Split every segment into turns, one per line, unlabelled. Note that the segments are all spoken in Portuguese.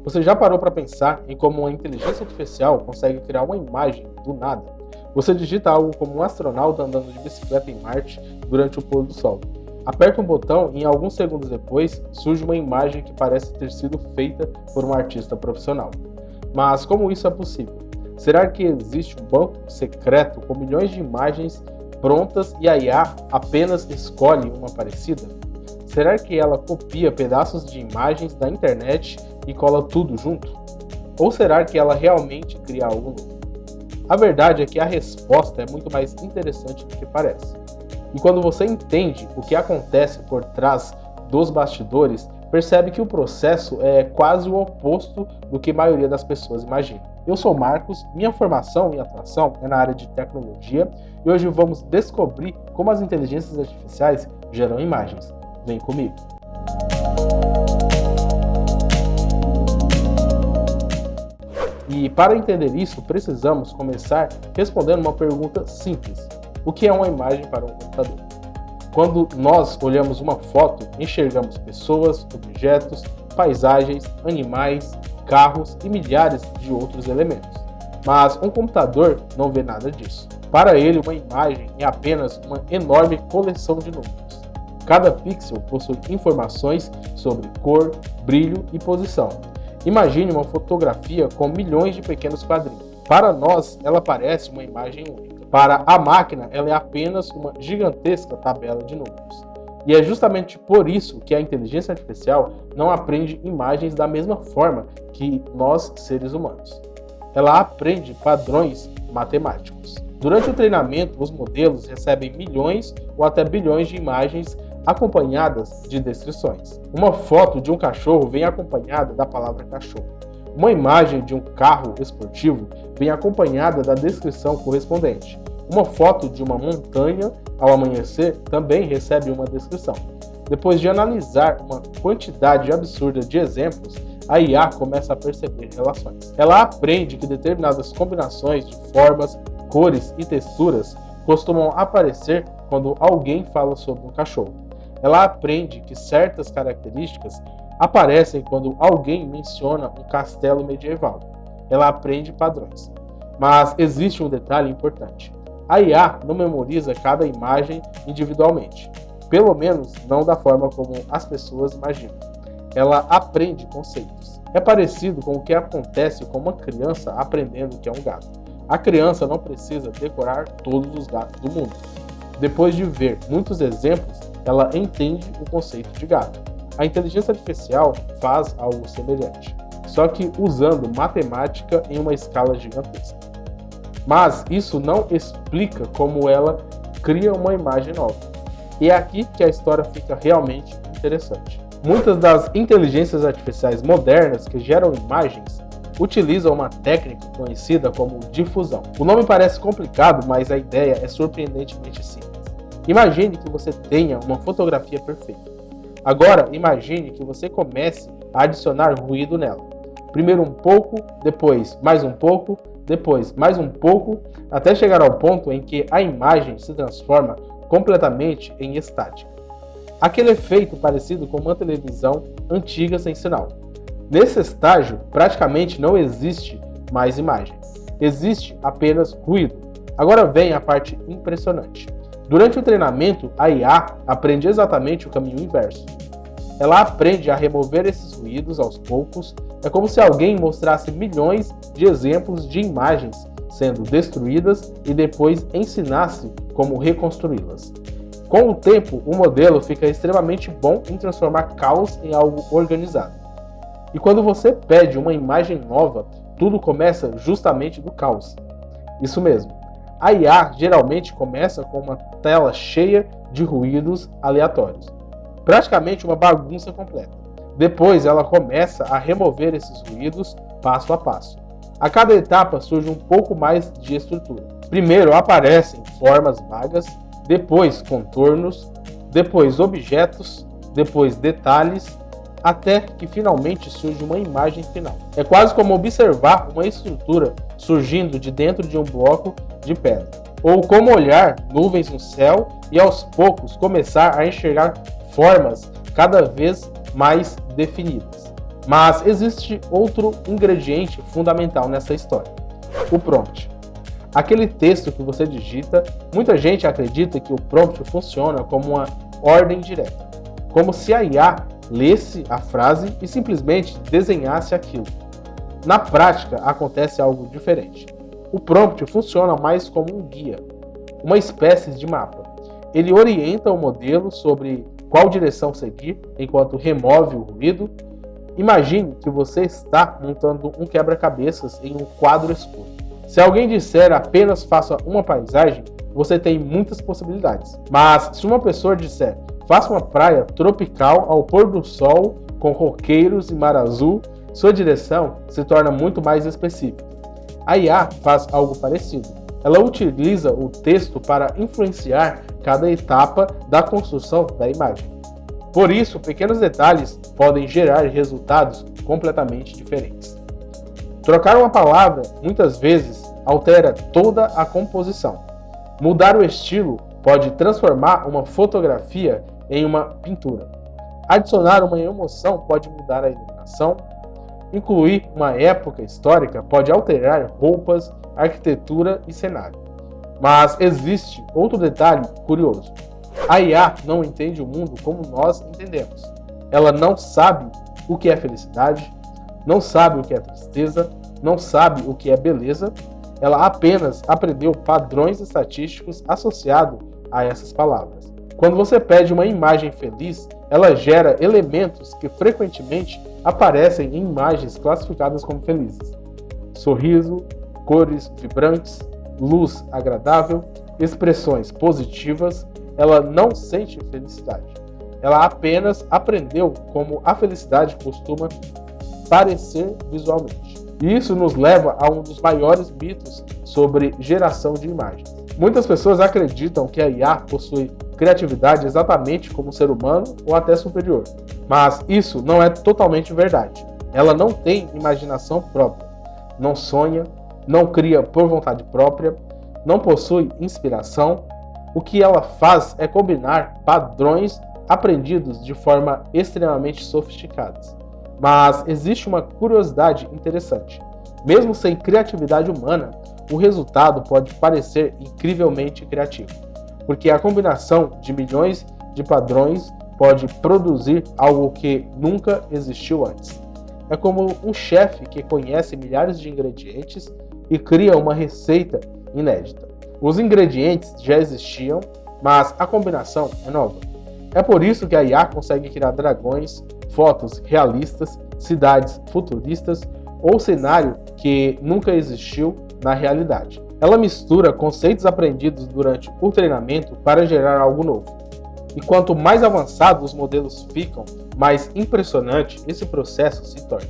Você já parou para pensar em como uma inteligência artificial consegue criar uma imagem do nada? Você digita algo como um astronauta andando de bicicleta em Marte durante o pôr do sol. Aperta um botão e em alguns segundos depois surge uma imagem que parece ter sido feita por um artista profissional. Mas como isso é possível? Será que existe um banco secreto com milhões de imagens prontas e a IA apenas escolhe uma parecida? Será que ela copia pedaços de imagens da internet e cola tudo junto? Ou será que ela realmente cria algo novo? A verdade é que a resposta é muito mais interessante do que parece. E quando você entende o que acontece por trás dos bastidores, percebe que o processo é quase o oposto do que a maioria das pessoas imagina. Eu sou Marcos, minha formação e atuação é na área de tecnologia e hoje vamos descobrir como as inteligências artificiais geram imagens. Vem comigo! E para entender isso, precisamos começar respondendo uma pergunta simples. O que é uma imagem para um computador? Quando nós olhamos uma foto, enxergamos pessoas, objetos, paisagens, animais, carros e milhares de outros elementos. Mas um computador não vê nada disso. Para ele, uma imagem é apenas uma enorme coleção de números. Cada pixel possui informações sobre cor, brilho e posição. Imagine uma fotografia com milhões de pequenos quadrinhos. Para nós, ela parece uma imagem única. Para a máquina, ela é apenas uma gigantesca tabela de números. E é justamente por isso que a inteligência artificial não aprende imagens da mesma forma que nós, seres humanos. Ela aprende padrões matemáticos. Durante o treinamento, os modelos recebem milhões ou até bilhões de imagens acompanhadas de descrições. Uma foto de um cachorro vem acompanhada da palavra cachorro. Uma imagem de um carro esportivo vem acompanhada da descrição correspondente. Uma foto de uma montanha ao amanhecer também recebe uma descrição. Depois de analisar uma quantidade absurda de exemplos, a IA começa a perceber relações. Ela aprende que determinadas combinações de formas, cores e texturas costumam aparecer quando alguém fala sobre um cachorro. Ela aprende que certas características aparecem quando alguém menciona um castelo medieval. Ela aprende padrões. Mas existe um detalhe importante. A IA não memoriza cada imagem individualmente, pelo menos não da forma como as pessoas imaginam. Ela aprende conceitos. É parecido com o que acontece com uma criança aprendendo o que é um gato. A criança não precisa decorar todos os gatos do mundo. Depois de ver muitos exemplos, ela entende o conceito de gato. A inteligência artificial faz algo semelhante, só que usando matemática em uma escala gigantesca. Mas isso não explica como ela cria uma imagem nova. E é aqui que a história fica realmente interessante. Muitas das inteligências artificiais modernas que geram imagens utilizam uma técnica conhecida como difusão. O nome parece complicado, mas a ideia é surpreendentemente simples. Imagine que você tenha uma fotografia perfeita. Agora, imagine que você comece a adicionar ruído nela. Primeiro um pouco, depois mais um pouco, depois mais um pouco, até chegar ao ponto em que a imagem se transforma completamente em estática. Aquele efeito parecido com uma televisão antiga sem sinal. Nesse estágio, praticamente não existe mais imagem. Existe apenas ruído. Agora vem a parte impressionante. Durante o treinamento, a IA aprende exatamente o caminho inverso. Ela aprende a remover esses ruídos aos poucos. É como se alguém mostrasse milhões de exemplos de imagens sendo destruídas e depois ensinasse como reconstruí-las. Com o tempo, o modelo fica extremamente bom em transformar caos em algo organizado. E quando você pede uma imagem nova, tudo começa justamente do caos. Isso mesmo. A IA geralmente começa com uma tela cheia de ruídos aleatórios. Praticamente uma bagunça completa. Depois ela começa a remover esses ruídos passo a passo. A cada etapa surge um pouco mais de estrutura. Primeiro aparecem formas vagas, depois contornos, depois objetos, depois detalhes, até que finalmente surge uma imagem final. É quase como observar uma estrutura surgindo de dentro de um bloco de pedra. Ou como olhar nuvens no céu e aos poucos começar a enxergar formas cada vez mais definidas. Mas existe outro ingrediente fundamental nessa história: o prompt. Aquele texto que você digita, muita gente acredita que o prompt funciona como uma ordem direta, como se a IA lesse a frase e simplesmente desenhasse aquilo. Na prática, acontece algo diferente. O prompt funciona mais como um guia, uma espécie de mapa. Ele orienta o modelo sobre qual direção seguir enquanto remove o ruído. Imagine que você está montando um quebra-cabeças em um quadro escuro. Se alguém disser apenas faça uma paisagem, você tem muitas possibilidades. Mas se uma pessoa disser faça uma praia tropical ao pôr do sol com coqueiros e mar azul, sua direção se torna muito mais específica. A IA faz algo parecido. Ela utiliza o texto para influenciar cada etapa da construção da imagem. Por isso, pequenos detalhes podem gerar resultados completamente diferentes. Trocar uma palavra, muitas vezes, altera toda a composição. Mudar o estilo pode transformar uma fotografia em uma pintura. Adicionar uma emoção pode mudar a iluminação. Incluir uma época histórica pode alterar roupas, arquitetura e cenário. Mas existe outro detalhe curioso. A IA não entende o mundo como nós entendemos. Ela não sabe o que é felicidade, não sabe o que é tristeza, não sabe o que é beleza. Ela apenas aprendeu padrões estatísticos associados a essas palavras. Quando você pede uma imagem feliz, ela gera elementos que frequentemente aparecem em imagens classificadas como felizes: sorriso, cores vibrantes, luz agradável, expressões positivas. Ela não sente felicidade. Ela apenas aprendeu como a felicidade costuma parecer visualmente. E isso nos leva a um dos maiores mitos sobre geração de imagens. Muitas pessoas acreditam que a IA possui criatividade exatamente como o ser humano ou até superior. Mas isso não é totalmente verdade. Ela não tem imaginação própria, não sonha, não cria por vontade própria, não possui inspiração. O que ela faz é combinar padrões aprendidos de forma extremamente sofisticadas. Mas existe uma curiosidade interessante. Mesmo sem criatividade humana, o resultado pode parecer incrivelmente criativo, porque a combinação de milhões de padrões pode produzir algo que nunca existiu antes. É como um chefe que conhece milhares de ingredientes e cria uma receita inédita. Os ingredientes já existiam, mas a combinação é nova. É por isso que a IA consegue criar dragões, fotos realistas, cidades futuristas ou cenário que nunca existiu na realidade. Ela mistura conceitos aprendidos durante o treinamento para gerar algo novo. E quanto mais avançados os modelos ficam, mais impressionante esse processo se torna.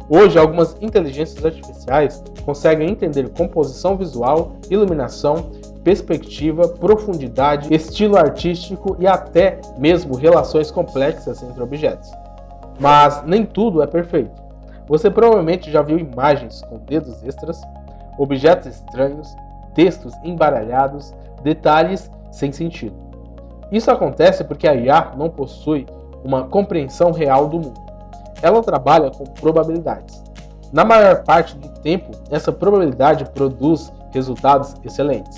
Hoje, algumas inteligências artificiais conseguem entender composição visual, iluminação, perspectiva, profundidade, estilo artístico e até mesmo relações complexas entre objetos. Mas nem tudo é perfeito. Você provavelmente já viu imagens com dedos extras, objetos estranhos, textos embaralhados, detalhes sem sentido. Isso acontece porque a IA não possui uma compreensão real do mundo. Ela trabalha com probabilidades. Na maior parte do tempo, essa probabilidade produz resultados excelentes,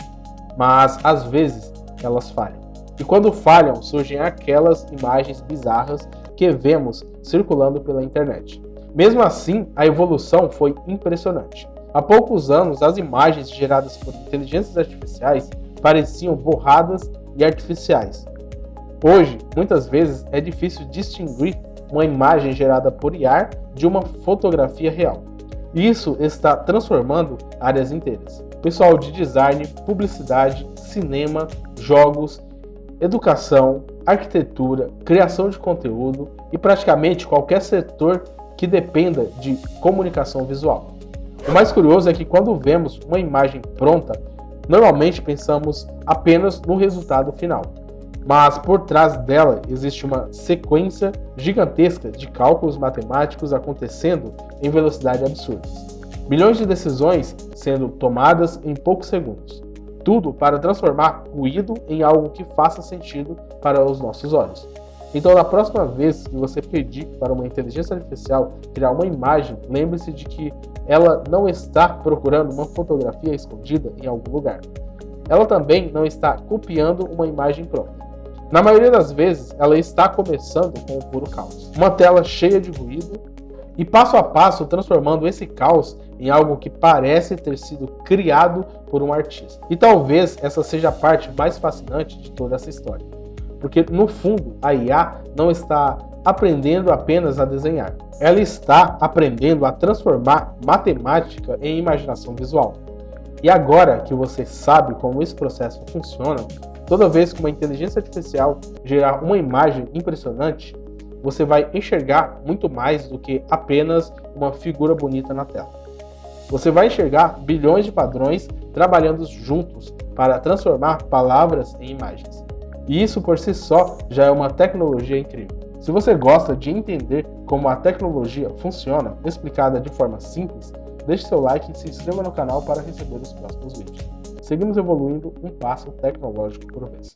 mas às vezes elas falham. E quando falham, surgem aquelas imagens bizarras que vemos circulando pela internet. Mesmo assim, a evolução foi impressionante. Há poucos anos, as imagens geradas por inteligências artificiais pareciam borradas e artificiais. Hoje, muitas vezes, é difícil distinguir uma imagem gerada por IA de uma fotografia real. Isso está transformando áreas inteiras. Pessoal de design, publicidade, cinema, jogos, educação, arquitetura, criação de conteúdo e praticamente qualquer setor que dependa de comunicação visual. O mais curioso é que quando vemos uma imagem pronta, normalmente pensamos apenas no resultado final. Mas por trás dela existe uma sequência gigantesca de cálculos matemáticos acontecendo em velocidade absurdas. Milhões de decisões sendo tomadas em poucos segundos. Tudo para transformar ruído em algo que faça sentido para os nossos olhos. Então, na próxima vez que você pedir para uma inteligência artificial criar uma imagem, lembre-se de que ela não está procurando uma fotografia escondida em algum lugar. Ela também não está copiando uma imagem pronta. Na maioria das vezes, ela está começando com um puro caos. Uma tela cheia de ruído e passo a passo transformando esse caos em algo que parece ter sido criado por um artista. E talvez essa seja a parte mais fascinante de toda essa história. Porque, no fundo, a IA não está aprendendo apenas a desenhar. Ela está aprendendo a transformar matemática em imaginação visual. E agora que você sabe como esse processo funciona, toda vez que uma inteligência artificial gerar uma imagem impressionante, você vai enxergar muito mais do que apenas uma figura bonita na tela. Você vai enxergar bilhões de padrões trabalhando juntos para transformar palavras em imagens. E isso por si só já é uma tecnologia incrível. Se você gosta de entender como a tecnologia funciona, explicada de forma simples, deixe seu like e se inscreva no canal para receber os próximos vídeos. Seguimos evoluindo um passo tecnológico por vez.